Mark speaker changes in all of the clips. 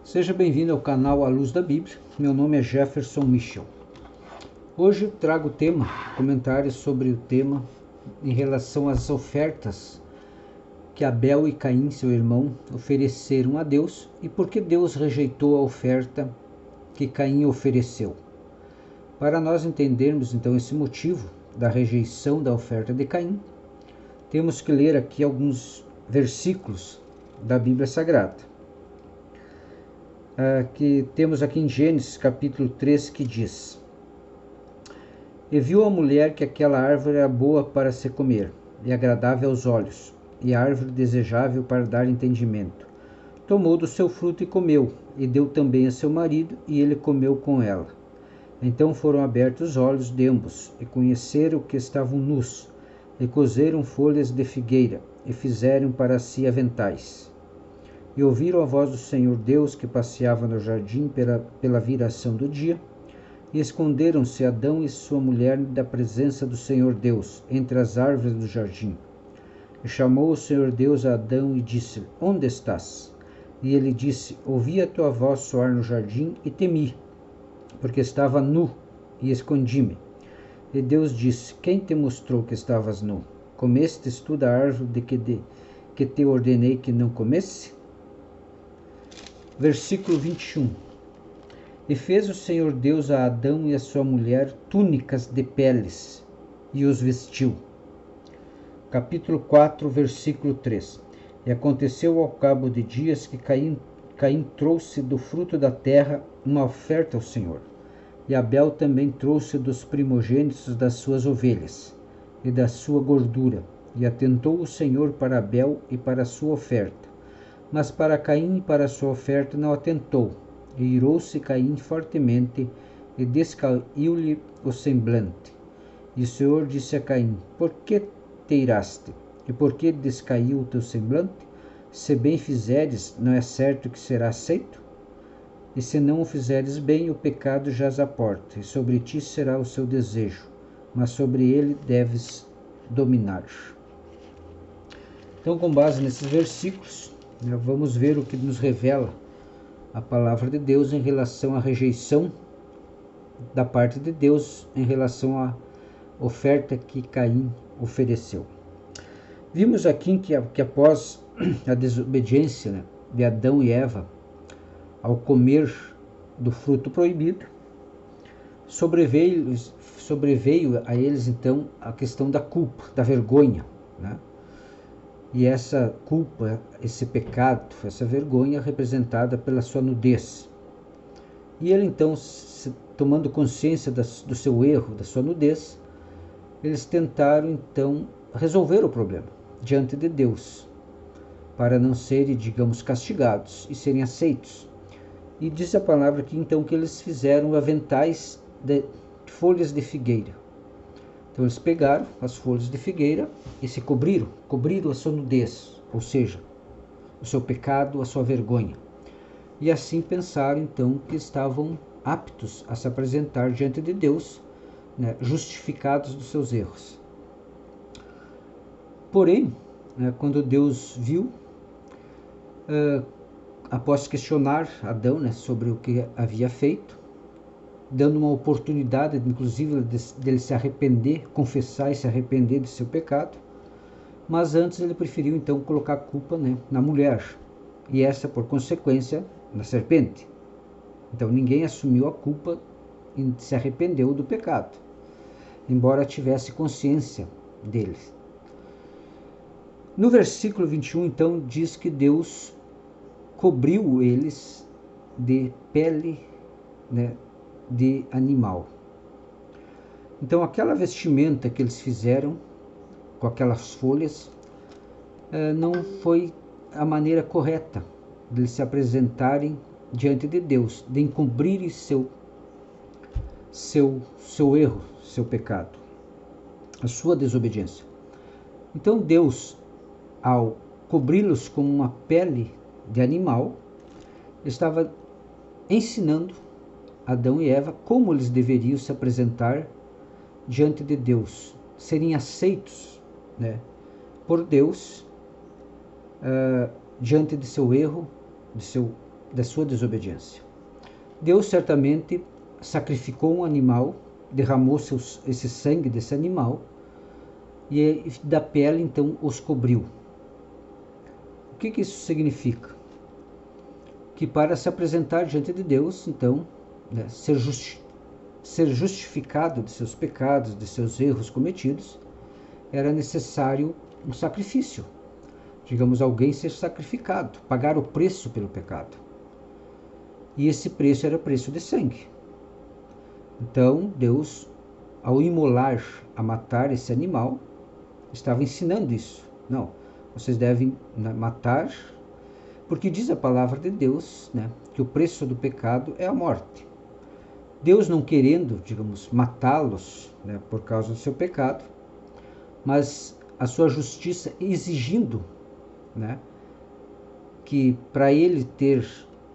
Speaker 1: Seja bem-vindo ao canal A Luz da Bíblia. Meu nome é Jefferson Michel. Hoje trago comentários sobre o tema em relação às ofertas que Abel e Caim, seu irmão, ofereceram a Deus e por que Deus rejeitou a oferta que Caim ofereceu. Para nós entendermos então esse motivo da rejeição da oferta de Caim, temos que ler aqui alguns versículos da Bíblia Sagrada. Que temos aqui em Gênesis capítulo 3, que diz: E viu a mulher que aquela árvore era boa para se comer, e agradável aos olhos, e árvore desejável para dar entendimento. Tomou do seu fruto e comeu, e deu também a seu marido, e ele comeu com ela. Então foram abertos os olhos de ambos, e conheceram que estavam nus, e coseram folhas de figueira, e fizeram para si aventais. E ouviram a voz do Senhor Deus que passeava no jardim pela viração do dia, e esconderam-se Adão e sua mulher da presença do Senhor Deus, entre as árvores do jardim. E chamou o Senhor Deus a Adão e disse: Onde estás? E ele disse: Ouvi a tua voz soar no jardim e temi, porque estava nu e escondi-me. E Deus disse: Quem te mostrou que estavas nu? Comestes tu da árvore que te ordenei que não comesse? Versículo 21. E fez o Senhor Deus a Adão e a sua mulher túnicas de peles, e os vestiu. Capítulo 4, versículo 3. E aconteceu ao cabo de dias que Caim trouxe do fruto da terra uma oferta ao Senhor. E Abel também trouxe dos primogênitos das suas ovelhas, e da sua gordura. E atentou o Senhor para Abel e para a sua oferta. Mas para Caim e para a sua oferta não atentou, e irou-se Caim fortemente, e descaiu-lhe o semblante. E o Senhor disse a Caim: Por que te iraste? E por que descaiu o teu semblante? Se bem fizeres, não é certo que será aceito? E se não o fizeres bem, o pecado jaz à porta, e sobre ti será o seu desejo, mas sobre ele deves dominar. Então, com base nesses versículos, vamos ver o que nos revela a palavra de Deus em relação à rejeição da parte de Deus em relação à oferta que Caim ofereceu. Vimos aqui que após a desobediência de Adão e Eva ao comer do fruto proibido, sobreveio a eles então a questão da culpa, da vergonha, E essa culpa, esse pecado, essa vergonha representada pela sua nudez. E ele então, tomando consciência do seu erro, da sua nudez, eles tentaram então resolver o problema diante de Deus, para não serem, digamos, castigados e serem aceitos. E diz a palavra aqui então que eles fizeram aventais de folhas de figueira. Então eles pegaram as folhas de figueira e se cobriram a sua nudez, ou seja, o seu pecado, a sua vergonha. E assim pensaram então que estavam aptos a se apresentar diante de Deus, justificados dos seus erros. Porém, quando Deus viu, após questionar Adão sobre o que havia feito, dando uma oportunidade, inclusive, dele se arrepender, confessar e se arrepender de seu pecado, mas antes ele preferiu então colocar a culpa na mulher, e essa por consequência na serpente. Então ninguém assumiu a culpa e se arrependeu do pecado, embora tivesse consciência deles. No versículo 21 então diz que Deus cobriu eles de pele, de animal. Então aquela vestimenta que eles fizeram com aquelas folhas não foi a maneira correta de eles se apresentarem diante de Deus, de encobrirem seu erro, seu pecado, a sua desobediência. Então Deus, ao cobri-los com uma pele de animal, estava ensinando Adão e Eva como eles deveriam se apresentar diante de Deus, serem aceitos por Deus diante de seu erro, de seu da sua desobediência. Deus certamente sacrificou um animal, derramou esse sangue desse animal e da pele então os cobriu. O que isso significa? Que para se apresentar diante de Deus, então, né, ser justificado de seus pecados, de seus erros cometidos, era necessário um sacrifício. Digamos, alguém ser sacrificado, pagar o preço pelo pecado. E esse preço era preço de sangue. Então, Deus, ao imolar, a matar esse animal, estava ensinando isso. Não, vocês devem matar, porque diz a palavra de Deus, né, que o preço do pecado é a morte. Deus não querendo, digamos, matá-los, né, por causa do seu pecado, mas a sua justiça exigindo, né, que para ele ter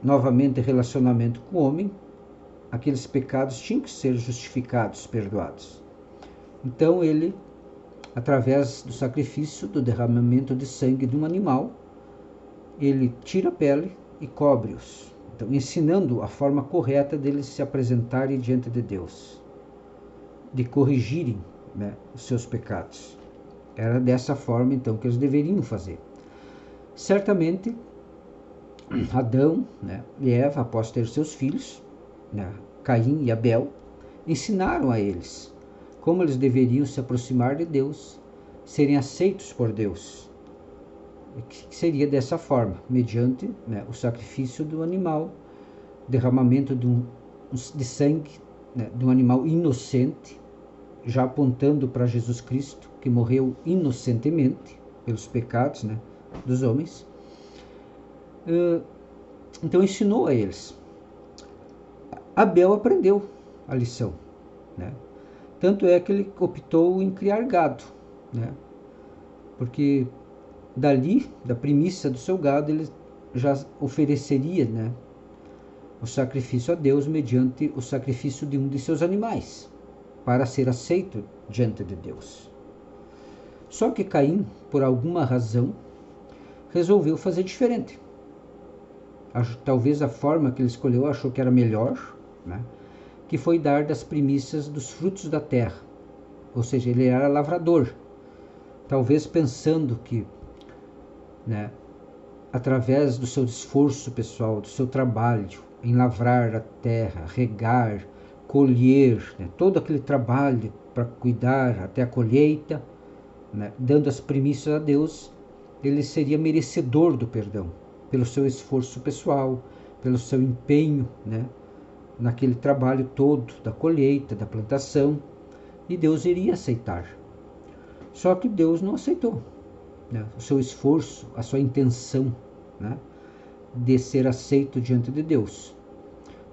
Speaker 1: novamente relacionamento com o homem, aqueles pecados tinham que ser justificados, perdoados. Então ele, através do sacrifício, do derramamento de sangue de um animal, ele tira a pele e cobre-os. Então, ensinando a forma correta deles se apresentarem diante de Deus, de corrigirem, né, os seus pecados. Era dessa forma, então, que eles deveriam fazer. Certamente, Adão, né, e Eva, após ter seus filhos, né, Caim e Abel, ensinaram a eles como eles deveriam se aproximar de Deus, serem aceitos por Deus. Que seria dessa forma, mediante, né, o sacrifício do animal, derramamento de sangue, né, de um animal inocente, já apontando para Jesus Cristo, que morreu inocentemente pelos pecados, né, dos homens. Então ensinou a eles. Abel aprendeu a lição, né? Tanto é que ele optou em criar gado, né? Porque dali, da primícia do seu gado, ele já ofereceria, né, o sacrifício a Deus mediante o sacrifício de um de seus animais, para ser aceito diante de Deus. Só que Caim, por alguma razão, resolveu fazer diferente. Talvez a forma que ele escolheu achou que era melhor, né, que foi dar das primícias dos frutos da terra. Ou seja, ele era lavrador. Talvez pensando que, né, através do seu esforço pessoal, do seu trabalho em lavrar a terra, regar, colher, né, todo aquele trabalho para cuidar até a colheita, né, dando as primícias a Deus, ele seria merecedor do perdão, pelo seu esforço pessoal, pelo seu empenho, né, naquele trabalho todo da colheita, da plantação, e Deus iria aceitar. Só que Deus não aceitou, né, o seu esforço, a sua intenção, né, de ser aceito diante de Deus.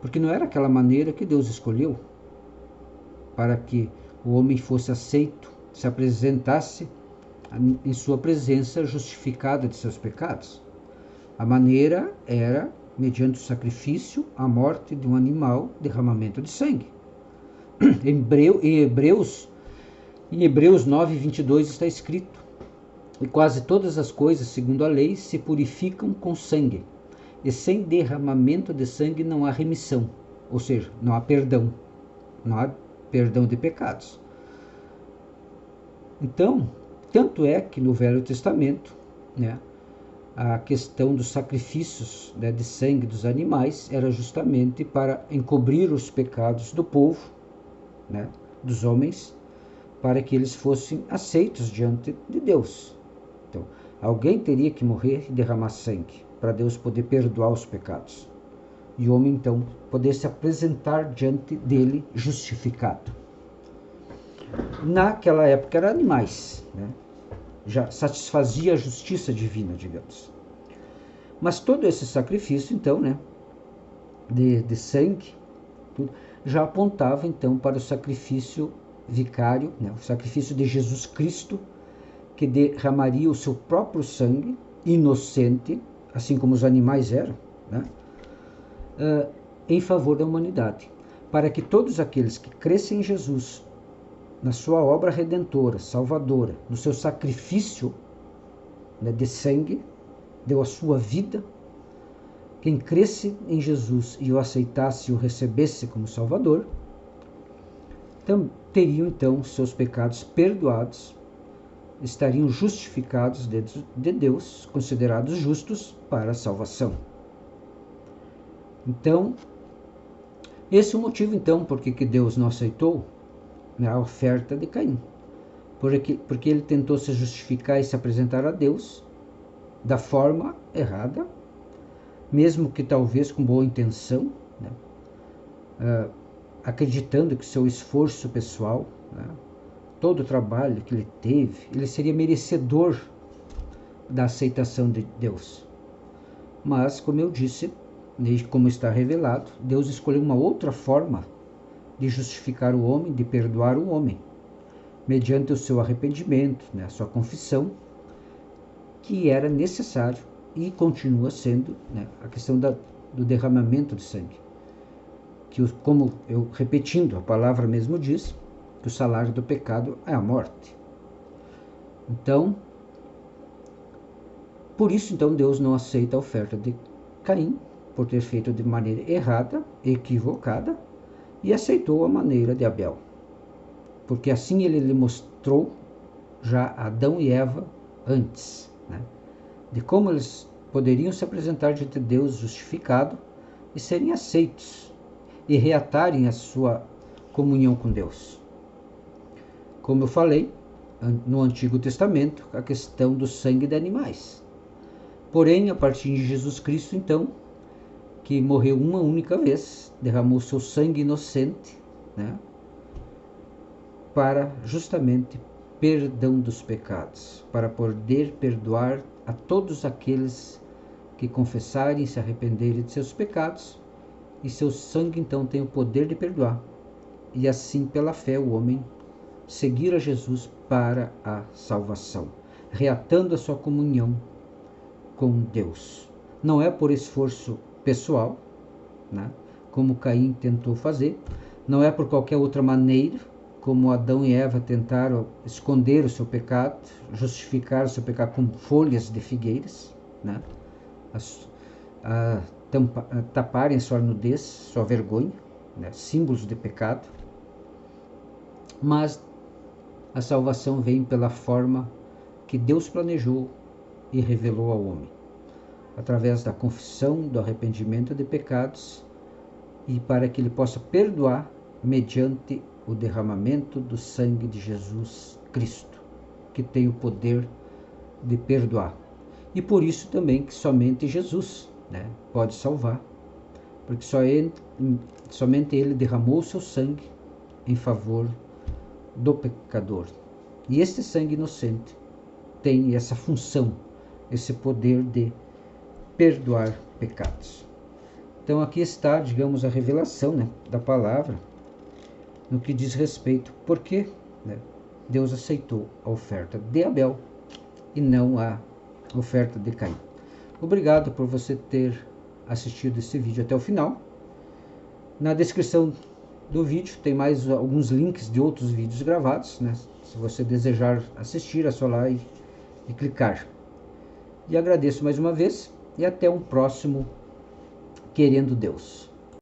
Speaker 1: Porque não era aquela maneira que Deus escolheu para que o homem fosse aceito, se apresentasse em sua presença justificado de seus pecados. A maneira era mediante o sacrifício, a morte de um animal, derramamento de sangue. Em Hebreus 9:22 está escrito: e quase todas as coisas, segundo a lei, se purificam com sangue, e sem derramamento de sangue não há remissão, ou seja, não há perdão de pecados. Então, tanto é que no Velho Testamento, né, a questão dos sacrifícios, né, de sangue dos animais era justamente para encobrir os pecados do povo, né, dos homens, para que eles fossem aceitos diante de Deus. Então, alguém teria que morrer e derramar sangue para Deus poder perdoar os pecados. E o homem, então, poder se apresentar diante dele justificado. Naquela época eram animais, né? Já satisfazia a justiça divina, digamos. Mas todo esse sacrifício, então, né, de sangue, tudo, já apontava, então, para o sacrifício vicário, né, o sacrifício de Jesus Cristo, que derramaria o seu próprio sangue, inocente, assim como os animais eram, né, em favor da humanidade, para que todos aqueles que crescem em Jesus, na sua obra redentora, salvadora, no seu sacrifício, né, de sangue, deu a sua vida, quem cresce em Jesus e o aceitasse e o recebesse como Salvador, teriam então seus pecados perdoados, estariam justificados de Deus, considerados justos para a salvação. Então, esse é o motivo então porque que Deus não aceitou a oferta de Caim. Porque ele tentou se justificar e se apresentar a Deus da forma errada, mesmo que talvez com boa intenção, acreditando que seu esforço pessoal, todo o trabalho que ele teve, ele seria merecedor da aceitação de Deus. Mas, como eu disse, como está revelado, Deus escolheu uma outra forma de justificar o homem, de perdoar o homem, mediante o seu arrependimento, a sua confissão, que era necessário e continua sendo a questão do derramamento de sangue. Que, como eu repetindo, a palavra mesmo diz que o salário do pecado é a morte. Então, por isso então Deus não aceita a oferta de Caim, por ter feito de maneira errada, equivocada, e aceitou a maneira de Abel. Porque assim ele lhe mostrou já Adão e Eva antes, de como eles poderiam se apresentar diante de Deus justificado e serem aceitos e reatarem a sua comunhão com Deus. Como eu falei, no Antigo Testamento, a questão do sangue de animais. Porém, a partir de Jesus Cristo, então, que morreu uma única vez, derramou seu sangue inocente, para justamente perdão dos pecados, para poder perdoar a todos aqueles que confessarem e se arrependerem de seus pecados, e seu sangue então tem o poder de perdoar, e assim pela fé o homem seguir a Jesus para a salvação, reatando a sua comunhão com Deus. Não é por esforço pessoal, como Caim tentou fazer, não é por qualquer outra maneira, como Adão e Eva tentaram esconder o seu pecado, justificar o seu pecado com folhas de figueiras, taparem sua nudez, sua vergonha, símbolos de pecado. Mas a salvação vem pela forma que Deus planejou e revelou ao homem, através da confissão, do arrependimento de pecados, e para que ele possa perdoar mediante o derramamento do sangue de Jesus Cristo, que tem o poder de perdoar. E por isso também que somente Jesus pode salvar, porque somente ele derramou o seu sangue em favor do pecador. E este sangue inocente tem essa função, esse poder de perdoar pecados. Então aqui está, digamos, a revelação da palavra no que diz respeito por que Deus aceitou a oferta de Abel e não a oferta de Caim. Obrigado por você ter assistido esse vídeo até o final. Na descrição do vídeo tem mais alguns links de outros vídeos gravados, se você desejar assistir, é só lá e clicar. E agradeço mais uma vez e até um próximo Querendo Deus.